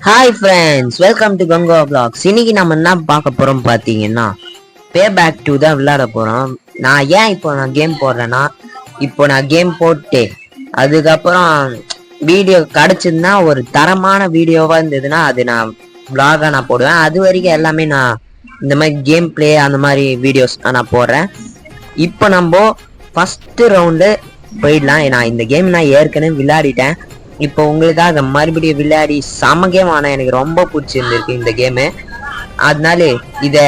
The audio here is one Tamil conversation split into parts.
ஹாய் ஃப்ரெண்ட்ஸ், வெல்கம் டு கங்கோ vlogs. இன்னைக்கு நம்ம என்ன பார்க்க போறோம் பார்த்தீங்கன்னா, பே பேக் 2 தான் விளையாட போறோம். நான் கேம் போடுறேன்னா, இப்போ நான் கேம் போட்டு அதுக்கப்புறம் வீடியோ கிடைச்சதுன்னா ஒரு தரமான வீடியோவா இருந்ததுன்னா அது நான் vlog-ஆ நான் போடுவேன். அது வரைக்கும் எல்லாமே நான் இந்த மாதிரி கேம் பிளே அந்த மாதிரி வீடியோஸ் நான் போடுறேன். இப்போ நம்ம ஃபர்ஸ்ட் ரவுண்டு போயிடலாம். நான் இந்த கேம் நான் ஏற்கனவே விளையாடிட்டேன். இப்போ உங்களுக்காக மறுபடியும் விளையாடி செம கேம் ஆனால் எனக்கு ரொம்ப பிடிச்சிருந்துருக்கு இந்த கேமு. அதனால இதை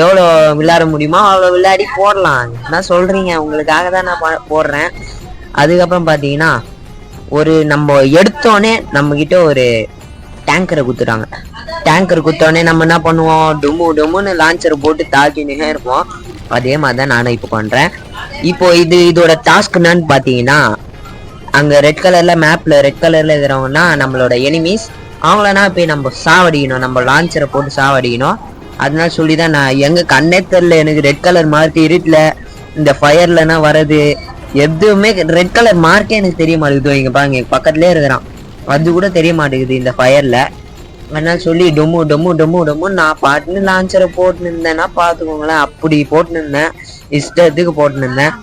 எவ்வளோ விளையாட முடியுமோ அவ்வளோ விளையாடி போடலாம். என்ன சொல்கிறீங்க? உங்களுக்காக தான் நான் போடுறேன். அதுக்கப்புறம் பார்த்தீங்கன்னா நம்ம எடுத்தோடனே நம்மக்கிட்ட ஒரு டேங்கரை குத்துட்டாங்க. டேங்கர் குத்தோடனே நம்ம என்ன பண்ணுவோம், டொம்முன்னு லான்ச்சரை போட்டு தாக்கினே இருப்போம். அதே மாதிரி தான் நானும் இப்போ பண்ணுறேன். இப்போ இதோட டாஸ்க் என்னன்னு பார்த்தீங்கன்னா, அங்கே ரெட் கலரில் இருக்கிறவங்கன்னா நம்மளோட எனிமீஸ், அவங்களனா போய் நம்ம சாவடிக்கணும், நம்ம லான்ச்சரை போட்டு சாவடிக்கணும். அதனால சொல்லி தான் நான் எங்கே கண்ணே தெரில, எனக்கு ரெட் கலர் மார்க் இருட்டில் இந்த ஃபயர்லனா வர்றது எதுவுமே ரெட் கலர் மார்க்கே எனக்கு தெரிய மாட்டேங்குது. இங்கே பாருங்க, பக்கத்துலேயே இருக்கிறான், அது கூட தெரிய மாட்டேங்குது இந்த ஃபயரில். அதனால சொல்லி டொம்மு நான் பாட்டுன்னு லான்ச்சரை போட்டுன்னு இருந்தேன்னா பார்த்துக்கோங்களேன். அப்படி போட்டுன்னு இருந்தேன், இஷ்டத்துக்கு போட்டுன்னு இருந்தேன்.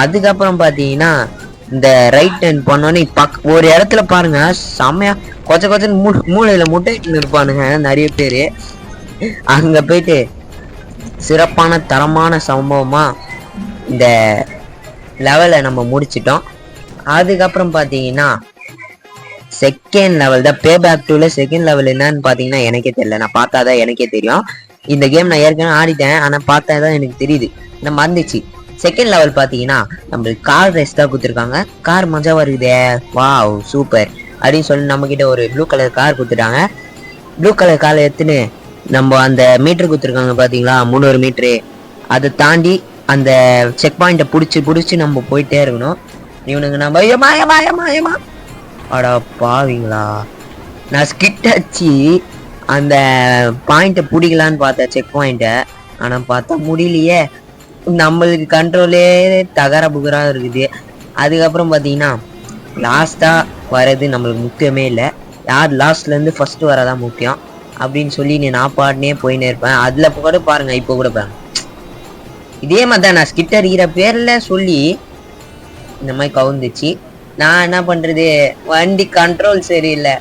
அதுக்கப்புறம் பார்த்தீங்கன்னா இந்த ரைட் டர்ன் பண்ணோன்னே ஒரு இடத்துல பாருங்க, செம்மையா கொச்சன்னு மூளையில முட்டைன்னு இருப்பானுங்க நிறைய பேர். அங்க போயிட்டு சிறப்பான தரமான சம்பவமா இந்த லெவலை நம்ம முடிச்சிட்டோம். அதுக்கப்புறம் பார்த்தீங்கன்னா செகண்ட் லெவல் தான், பே பேக் 2ல செகண்ட் லெவல் என்னன்னு பார்த்தீங்கன்னா எனக்கே தெரியல. நான் பார்த்தாதான் எனக்கே தெரியும். இந்த கேம் நான் ஏற்கனவே ஆடிட்டேன், ஆனால் பார்த்தா தான் எனக்கு தெரியுது, நான் மறந்துச்சு. செகண்ட் லெவல் பார்த்தீங்கன்னா நம்மளுக்கு கார் ரேஸ் தான் கொடுத்துருக்காங்க. கார் மஜாவாக இருக்குதே, வாவ் சூப்பர் அப்படின்னு சொல்லி நம்மக்கிட்ட ஒரு ப்ளூ கலர் கார் கொடுத்துட்டாங்க. ப்ளூ கலர் காரை எடுத்துன்னு நம்ம அந்த மீட்ரு கொடுத்துருக்காங்க பார்த்தீங்களா, 300 மீட்ரு, அதை தாண்டி அந்த செக் பாயிண்ட்டை பிடிச்சி நம்ம போயிட்டே இருக்கணும். இவனுங்க நம்ம ஏமா அடா பாவீங்களா, நான் ஸ்கிட் அடிச்சு அந்த பாயிண்ட்டை பிடிக்கலான்னு பார்த்தேன், செக் பாயிண்ட்டை. ஆனால் பார்த்தா முடியலையே, நம்மளுக்கு கண்ட்ரோலே தகர புகரா இருக்குது. அதுக்கப்புறம் பார்த்தீங்கன்னா லாஸ்ட்டாக வர்றது நம்மளுக்கு முக்கியமே இல்லை, யார் லாஸ்ட்லேருந்து ஃபஸ்ட்டு வரதான் முக்கியம் அப்படின்னு சொல்லி நான் பாட்டுனே போயின்னு இருப்பேன். அதில் கூட பாருங்கள், இப்போ கூட பாருங்க, இதே மாதிரி தான் நான் ஸ்கிட் அடிக்கிற பேரில் சொல்லி இந்த மாதிரி கவுந்துச்சு. நான் என்ன பண்ணுறது, வண்டி கண்ட்ரோல் சரியில்லை.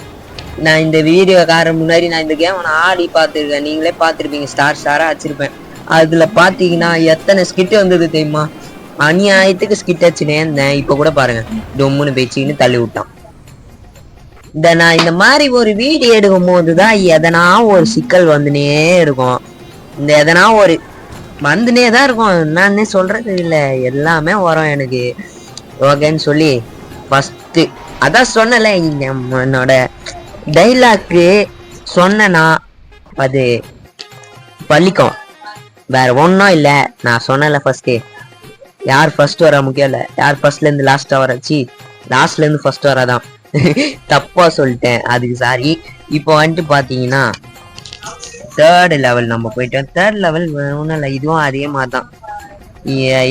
நான் இந்த வீடியோ காரணம் முன்னாடி நான் இந்த கேம் நான் ஆடி பார்த்துருக்கேன், நீங்களே பார்த்துருப்பீங்க, ஸ்டாராக வச்சுருப்பேன். அதில் பார்த்தீங்கன்னா எத்தனை ஸ்கிட்டு வந்தது தெரியுமா? அநியாயத்துக்கு ஸ்கிட் வச்சுனே இருந்தேன். இப்போ கூட பாருங்க, டொம்முன்னு பேச்சின்னு தள்ளி விட்டான். நான் இந்த மாதிரி ஒரு வீடியோ எடுக்கும் போது தான் எதனா ஒரு சிக்கல் வந்துனே இருக்கும், இந்த எதனா ஒரு வந்துனே தான் இருக்கும். என்னன்னே சொல்றது இல்லை, எல்லாமே வரும் எனக்கு. ஓகேன்னு சொல்லி ஃபஸ்ட்டு அதான் சொன்னல, என்னோட டைலாக்கு சொன்னா அது பள்ளிக்கும், வேற ஒன்றும் இல்லை. நான் சொன்னல ஃபர்ஸ்ட்டு, யார் ஃபர்ஸ்ட் வர முக்கியம் இல்லை, யார் ஃபர்ஸ்ட்லேருந்து லாஸ்ட்டாக வரச்சு, லாஸ்ட்லேருந்து ஃபர்ஸ்ட் வரதான். தப்பா சொல்லிட்டேன், அதுக்கு சாரி. இப்போ வந்துட்டு பார்த்தீங்கன்னா தேர்டு லெவல் நம்ம போயிட்டோம். தேர்ட் லெவல் ஒன்றும் இல்லை, இதுவும் அதே மாதிரி தான்,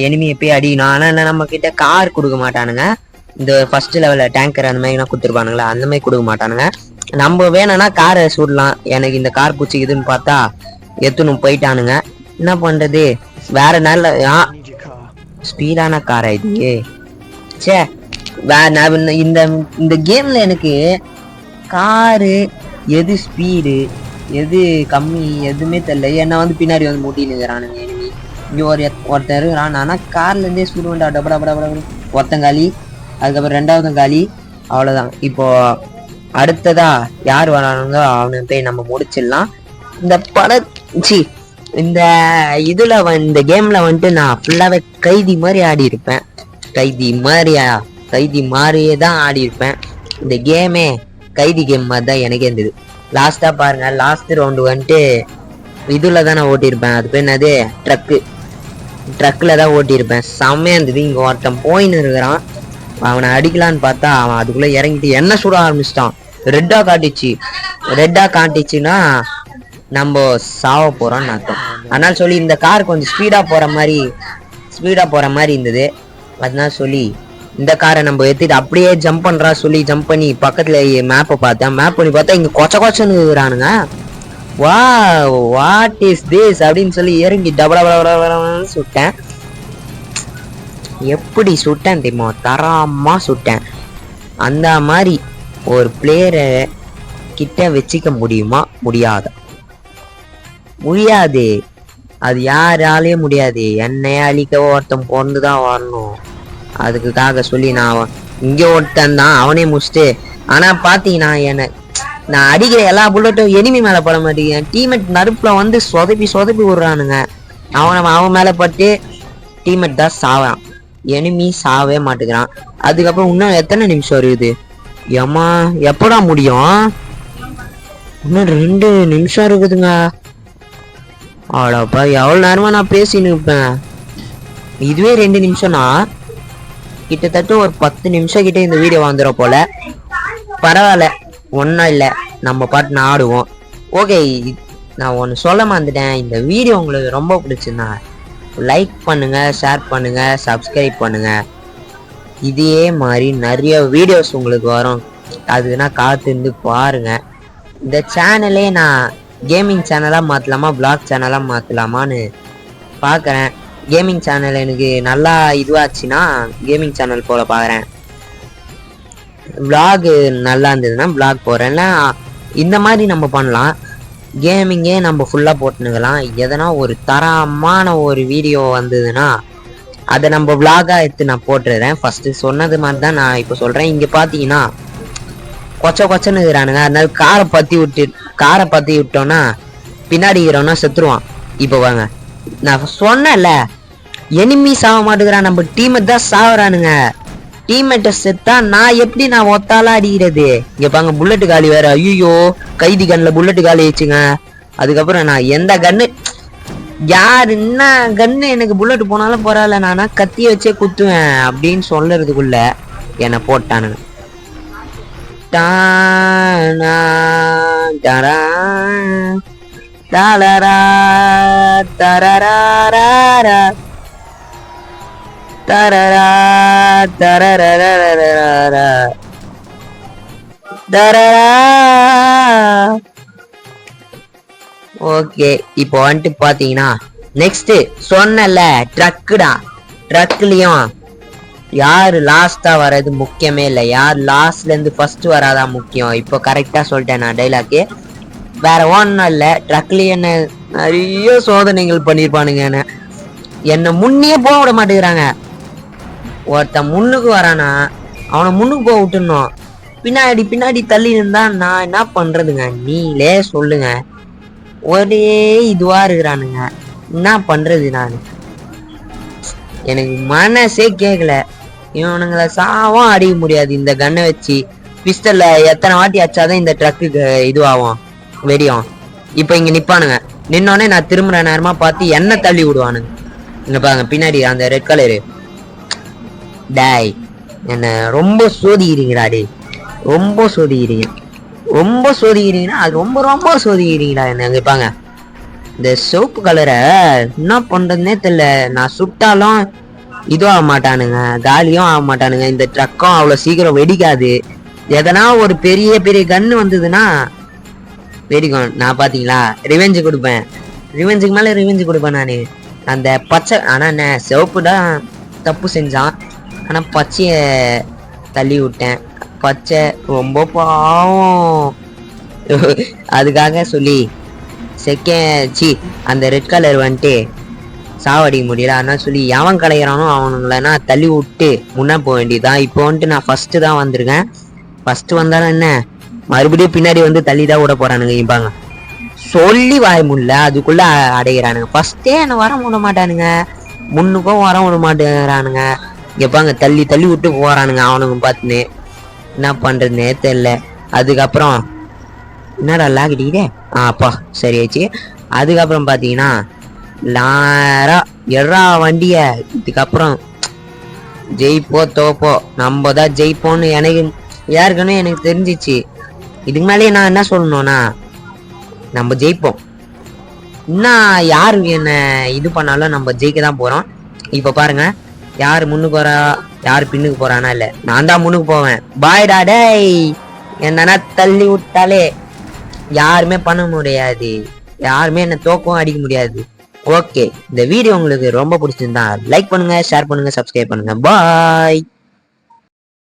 எனிமியை போய் அடிக்கணும். ஆனால் நம்ம கிட்ட கார் கொடுக்க மாட்டானுங்க. இந்த ஃபர்ஸ்ட் லெவலில் டேங்கர் அந்த மாதிரிலாம் கொடுத்துருப்பானுங்களா, அந்த மாதிரி கொடுக்க மாட்டானுங்க. நம்ம வேணும்னா காரை சுடலாம். எனக்கு இந்த கார் பிடிச்சிக்குதுன்னு பார்த்தா எத்தனும் போயிட்டானுங்க. என்ன பண்றது, வேற நல்ல ஸ்பீடான காரா இது? சே, இந்த கேம்ல எனக்கு காரு எது ஸ்பீடு எது கம்மி எதுவுமே தெரியல. ஏன்னா பின்னாடி மூட்டின்னு இருக்கிறானுங்க எனிமி. இங்கே ஒருத்தர் இருக்கிறான், ஆனால் கார்ல இருந்தே சுடுவேன்டா, டபடா ஒருத்தங்காலி, அதுக்கப்புறம் ரெண்டாவது காலி, அவ்வளோதான். இப்போ அடுத்ததா யார் வரானுங்க அவனை போய் நம்ம முடிச்சிடலாம். இந்த இதுல இந்த கேம்ல நான் ஃபுல்லாவே கைதி மாதிரி ஆடி இருப்பேன். கைதி மாதிரியே தான் ஆடி இருப்பேன். இந்த கேமே கைதி கேம் மாதிரி தான் எனக்கே இருந்தது. லாஸ்டா பாருங்க, லாஸ்ட் ரவுண்டு இதுல தான் நான் ஓட்டியிருப்பேன். அது பேர் என்னது, ட்ரக்ல தான் ஓட்டியிருப்பேன். செம்மையா இருந்தது. இங்க ஒருத்தன் போயின்னு இருக்கிறான், அவனை அடிக்கலான்னு பார்த்தா அவன் அதுக்குள்ள இறங்கிட்டு என்ன சுட ஆரம்பிச்சிட்டான். ரெட்டா காட்டிச்சுன்னா நம்ம சாவ போறோம்னு அர்த்தம். அதனால சொல்லி இந்த கார் கொஞ்சம் ஸ்பீடா போற மாதிரி இருந்தது. அதனால சொல்லி இந்த காரை நம்ம எடுத்துட்டு அப்படியே ஜம்ப் பண்றா சொல்லி ஜம்ப் பண்ணி பக்கத்துல மேப்பை பார்த்தேன். மேப் பண்ணி பார்த்தா இங்க கொச்சன்னு இருக்கிறானுங்க. வா வாட் இஸ் திஸ் அப்படின்னு சொல்லி இறங்கி டபுள் சுட்டேன். எப்படி சுட்டேன் தெரியுமா? தரமா சுட்டேன். அந்த மாதிரி ஒரு பிளேயரை கிட்ட வச்சுக்க முடியுமா? முடியாது. அது யாராலே முடியாது. என்னைய அழிக்க ஒருத்தன் பிறந்துதான் வரணும். அதுக்காக சொல்லி நான் இங்க ஒருத்தன் தான் அவனே முடிச்சுட்டு. ஆனா பாத்தீங்கன்னா நான் அடிக்கிற எல்லா புல்லட்டும் எனிமி மேல பட மாட்டேங்க. டீமேட் நடுப்புல வந்து சொதப்பி விடுறானுங்க. அவன் மேல பட்டு டீமேட் தான் சாவான். எனிமி சாவே மாட்டேங்கிறான். அதுக்கப்புறம் இன்னும் எத்தனை நிமிஷம் இருக்குது? ஏமா எப்படா முடியும்? இன்னும் 2 நிமிஷம் இருக்குதுங்க. ஆடாப்பா எவ்வளவு நேரமா நான் பேசின்னு இருப்பேன். இதுவே 2 நிமிஷம்னா கிட்டத்தட்ட ஒரு 10 நிமிஷம் கிட்ட இந்த வீடியோ வந்துடும் போல. பரவாயில்ல, ஒன்றும் இல்லை, நம்ம பாட்டு ஆடுவோம். ஓகே, நான் ஒன்று சொல்ல மறந்துட்டேன். இந்த வீடியோ உங்களுக்கு ரொம்ப பிடிச்சிருந்தா லைக் பண்ணுங்க, ஷேர் பண்ணுங்க, சப்ஸ்கிரைப் பண்ணுங்க. இதே மாதிரி நிறைய வீடியோஸ் உங்களுக்கு வரும். அதுக்குன்னா காத்திருந்து பாருங்க. இந்த சேனலே நான் கேமிங் சேனலாக மாற்றலாமா பிளாக் சேனலாக மாற்றலாமான்னு பார்க்குறேன். கேமிங் சேனல் எனக்கு நல்லா இதுவாச்சுன்னா கேமிங் சேனல் போல பார்க்குறேன். பிளாக் நல்லா இருந்ததுன்னா பிளாக் போகிறேன்னா இந்த மாதிரி நம்ம பண்ணலாம். கேமிங்கே நம்ம ஃபுல்லாக போட்டுனுக்கலாம். எதனா ஒரு தரமான ஒரு வீடியோ வந்ததுன்னா அதை நம்ம விளாகாக எடுத்து நான் போட்டுடுறேன். ஃபஸ்ட்டு சொன்னது மாதிரி தான் நான் இப்போ சொல்கிறேன். இங்கே பார்த்தீங்கன்னா கொச்சன்னு இருக்கிறானுங்க. அதனால காரை பற்றி விட்டோன்னா பின்னாடி இருக்கிறோன்னா செத்துருவான். இப்போ வாங்க, நான் சொன்னேன்ல எனிமி சாக மாட்டேங்கிறான், நம்ம டீமேட் தான் சாகுறானுங்க. டீமேட்டை செத்தா நான் ஒத்தாலா அடிக்கிறது. இங்க பாங்க புல்லட்டு காலி வேற. ஐயோ, கைதி கண்ணில் புல்லட்டு காலி வச்சுங்க. அதுக்கப்புறம் நான் எந்த கண்ணு யாரு என்ன கண்ணு எனக்கு புல்லட்டு போனாலும் பரவாயில்ல, நானா கத்திய வச்சே குத்துவேன் அப்படின்னு சொல்றதுக்குள்ள என்னை போட்டானுங்க. ஓகே, இப்போ வந்துட்டு பாத்தீங்கன்னா நெக்ஸ்ட் சொன்னல ட்ரக்லயும் யாரு லாஸ்டா வர்றது முக்கியமே இல்லை, யார் லாஸ்ட்ல இருந்து ஃபர்ஸ்ட் வராதான் முக்கியம். இப்போ கரெக்டா சொல்லிட்டேன் நான் டைலாக்கு. வேற ஒன்றும் இல்லை, ட்ரக்லயும் என்ன நிறைய சோதனைகள் பண்ணிருப்பானுங்க. என்ன முன்னே போக விட மாட்டேங்கிறாங்க. ஒருத்தன் முன்னுக்கு வரானா அவனை முன்னுக்கு போக விட்டுணும். பின்னாடி தள்ளி இருந்தா நான் என்ன பண்றதுங்க? நீங்களே சொல்லுங்க. ஒரே இதுவா இருக்கிறானுங்க, என்ன பண்றது? நான் எனக்கு மனசே கேட்கல. இவனுங்களை சாவும் அடிக்க முடியாது இந்த கண்ணை வச்சு. பிஸ்டல்ல எத்தனை வாட்டி அச்சாதான் இந்த ட்ரக்குக்கு இதுவாகும், வெடியும். இப்ப இங்க நிப்பானுங்க. நின்னோடனே நான் திரும்புற நேரமா பார்த்து என்ன தள்ளி விடுவானுங்க. இங்க பாருங்க பின்னாடி அந்த ரெட் கலரு. டாய், என்ன ரொம்ப சோதிக்கிறீங்கடா. டே ரொம்ப சோதிக்கிறீங்கன்னா அது ரொம்ப சோதிக்கிறீங்கடா என்ன. கேட்பாங்க இந்த சிவப்பு கலரை என்ன பண்றதுன்னே தெரியல. நான் சுட்டாலும் இதுவும் ஆக மாட்டானுங்க, காலியும் ஆக மாட்டானுங்க. இந்த ட்ரக்கும் அவ்வளவு சீக்கிரம் வெடிக்காது. எதனா ஒரு பெரிய கன்னு வந்ததுன்னா வெடிக்கும். நான் பாத்தீங்களா ரிவெஞ்சு கொடுப்பேன். ரிவெஞ்சுக்கு மேல ரிவெஞ்சு கொடுப்பேன் நானு. அந்த பச்சை, ஆனா என்ன சிவப்பு தான் தப்பு செஞ்சான், ஆனா பச்சைய தள்ளி விட்டேன். பச்சை ரொம்ப பாவம். அதுக்காக சொல்லி அந்த ரெட் கலர் வந்துட்டு சாவடிக்க முடியல. அதனால சொல்லி எவன் கலையிறானோ அவனுங்களா தள்ளி விட்டு முன்ன போக வேண்டியதுதான். இப்போ வந்துட்டு நான் ஃபர்ஸ்ட் தான் வந்திருக்கேன். ஃபர்ஸ்ட் வந்தாலும் என்ன மறுபடியும் பின்னாடி வந்து தள்ளி தான் விட போறானுங்க. இப்பாங்க சொல்லி வாய முடியல, அதுக்குள்ள அடைகிறானுங்க. ஃபர்ஸ்டே என்ன வர விட மாட்டானுங்க, முன்னுக்கும் வர விட மாட்டேங்கிறானுங்க. இப்பாங்க தள்ளி விட்டு போறானுங்க அவனுங்க பார்த்துன்னு. என்ன பண்றதுன்னே தெரியல. அதுக்கப்புறம் என்னடா லாகிட்டே அப்பா சரியாச்சு. அதுக்கப்புறம் பாத்தீங்கன்னா லாரா எறா வண்டிய. இதுக்கப்புறம் ஜெயிப்போ தோப்போ நம்ம தான் ஜெயிப்போன்னு எனக்கு யாருக்குன்னு எனக்கு தெரிஞ்சிச்சு. இதுக்கு மேலேயே நான் என்ன சொல்லணும்னா நம்ம ஜெயிப்போம். இன்னும் யாரு என்ன இது பண்ணாலும் நம்ம ஜெயிக்க தான் போறோம். இப்ப பாருங்க யாரு முன்னுக்கு வரா. யார் பின்னுக்கு போறானா இல்ல, நான் தான் முன்னுக்கு போவேன். பாய்டா டேய், என்னன்னா தள்ளி விட்டாலே யாருமே பண்ண முடியாது, யாருமே என்ன தோக்கவும் அடிக்க முடியாது. ஓகே, இந்த வீடியோ உங்களுக்கு ரொம்ப பிடிச்சிருந்தா லைக் பண்ணுங்க, ஷேர் பண்ணுங்க, சப்ஸ்கிரைப் பண்ணுங்க. பாய்.